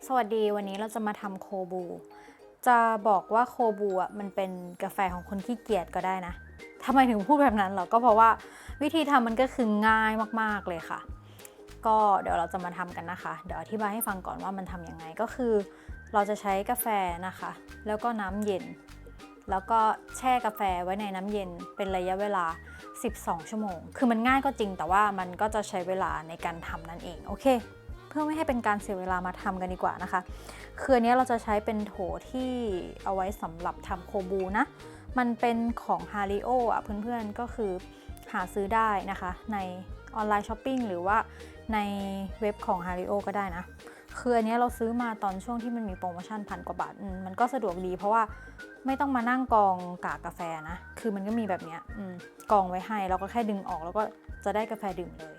สวัสดีวันนี้เราจะมาทำโคบูจะบอกว่าโคบูอ่ะมันเป็นกาแฟของคนขี้เกียจก็ได้นะทำไมถึงพูดแบบนั้นหรอก็เพราะว่าวิธีทำมันก็คือง่ายมากๆเลยค่ะก็เดี๋ยวเราจะมาทำกันนะคะเดี๋ยวอธิบายให้ฟังก่อนว่ามันทำยังไงก็คือเราจะใช้กาแฟนะคะแล้วก็น้ำเย็นแล้วก็แช่กาแฟไว้ในน้ำเย็นเป็นระยะเวลา12 ชั่วโมงคือมันง่ายก็จริงแต่ว่ามันก็จะใช้เวลาในการทำนั่นเองโอเคเพื่อไม่ให้เป็นการเสียเวลามาทำกันดีกว่านะคะคืออันนี้เราจะใช้เป็นโถที่เอาไว้สำหรับทำโคบูนะมันเป็นของ Hario อ่ะเพื่อนๆก็คือหาซื้อได้นะคะในออนไลน์ช้อปปิ้งหรือว่าในเว็บของ Hario ก็ได้นะคืออันนี้เราซื้อมาตอนช่วงที่มันมีโปรโมชั่น1,000 กว่าบาทมันก็สะดวกดีเพราะว่าไม่ต้องมานั่งกองกากกาแฟนะคือมันก็มีแบบนี้กองไว้ให้เราก็แค่ดึงออกแล้วก็จะได้กาแฟดื่มเลย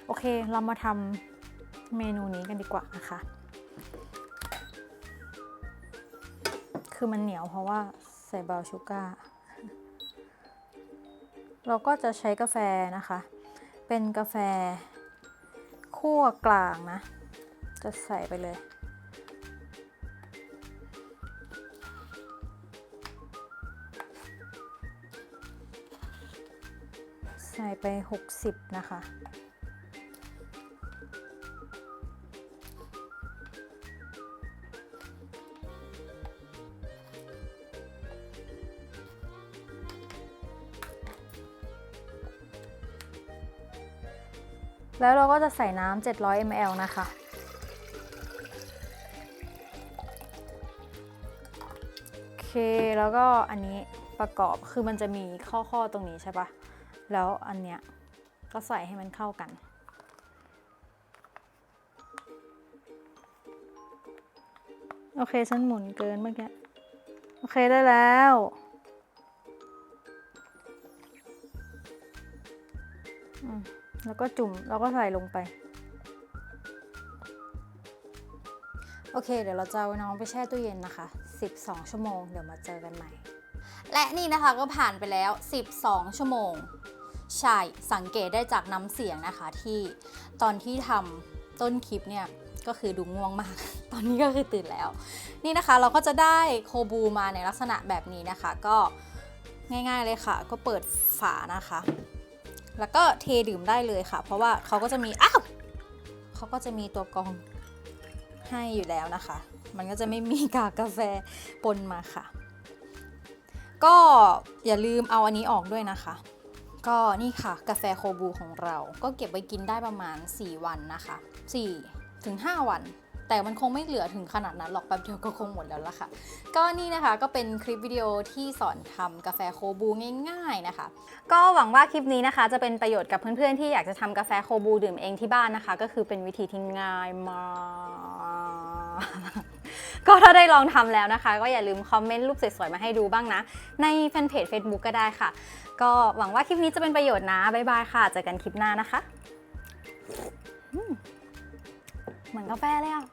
โอเคเรามาทำเมนูนี้กันดีกว่านะคะคือมันเหนียวเพราะว่าใส่บราวน์ชูการ์เราก็จะใช้กาแฟนะคะเป็นกาแฟคั่วกลางนะจะใส่ไปเลยใส่ไป60นะคะแล้วเราก็จะใส่น้ำ700 ml นะคะโอเคแล้วก็อันนี้ประกอบคือมันจะมีข้อตรงนี้ใช่ปะแล้วอันเนี้ยก็ใส่ให้มันเข้ากันโอเคฉันหมุนเกินเมื่อกี้โอเคได้แล้วแล้วก็จุ่มแล้วก็ใส่ลงไปโอเคเดี๋ยวเราจะเอาน้องไปแช่ตู้เย็นนะคะ12 ชั่วโมงเดี๋ยวมาเจอกันใหม่และนี่นะคะก็ผ่านไปแล้ว12 ชั่วโมงใช่สังเกตได้จากน้ำเสียงนะคะที่ตอนที่ทำต้นคลิปเนี่ยก็คือดูง่วงมาก ตอนนี้ก็คือตื่นแล้วนี่นะคะเราก็จะได้โคบูมาในลักษณะแบบนี้นะคะก็ง่ายๆเลยค่ะก็เปิดฝานะคะแล้วก็เทดื่มได้เลยค่ะเพราะว่าเขาก็จะมีเขาก็จะมีตัวกรองให้อยู่แล้วนะคะมันก็จะไม่มีกากกาแฟปนมาค่ะก็อย่าลืมเอาอันนี้ออกด้วยนะคะก็นี่ค่ะกาแฟโคบูของเราก็เก็บไว้กินได้ประมาณ4 วันนะคะ4-5 วันแต่มันคงไม่เหลือถึงขนาดนั้นหรอกแป๊บเดียวก็คงหมดแล้วล่ะค่ะก็นี่นะคะก็เป็นคลิปวิดีโอที่สอนทำกาแฟโคบูง่ายๆนะคะก็หวังว่าคลิปนี้นะคะจะเป็นประโยชน์กับเพื่อนๆที่อยากจะทำกาแฟโคบูดื่มเองที่บ้านนะคะก็คือเป็นวิธีที่ง่ายมากก็ถ้าได้ลองทำแล้วนะคะก็อย่าลืมคอมเมนต์รูปสวยๆมาให้ดูบ้างนะในแฟนเพจ Facebook ก็ได้ค่ะก็หวังว่าคลิปนี้จะเป็นประโยชน์นะบ๊ายบายค่ะเจอกันคลิปหน้านะคะเหมือนกาแฟเลยอ่ะ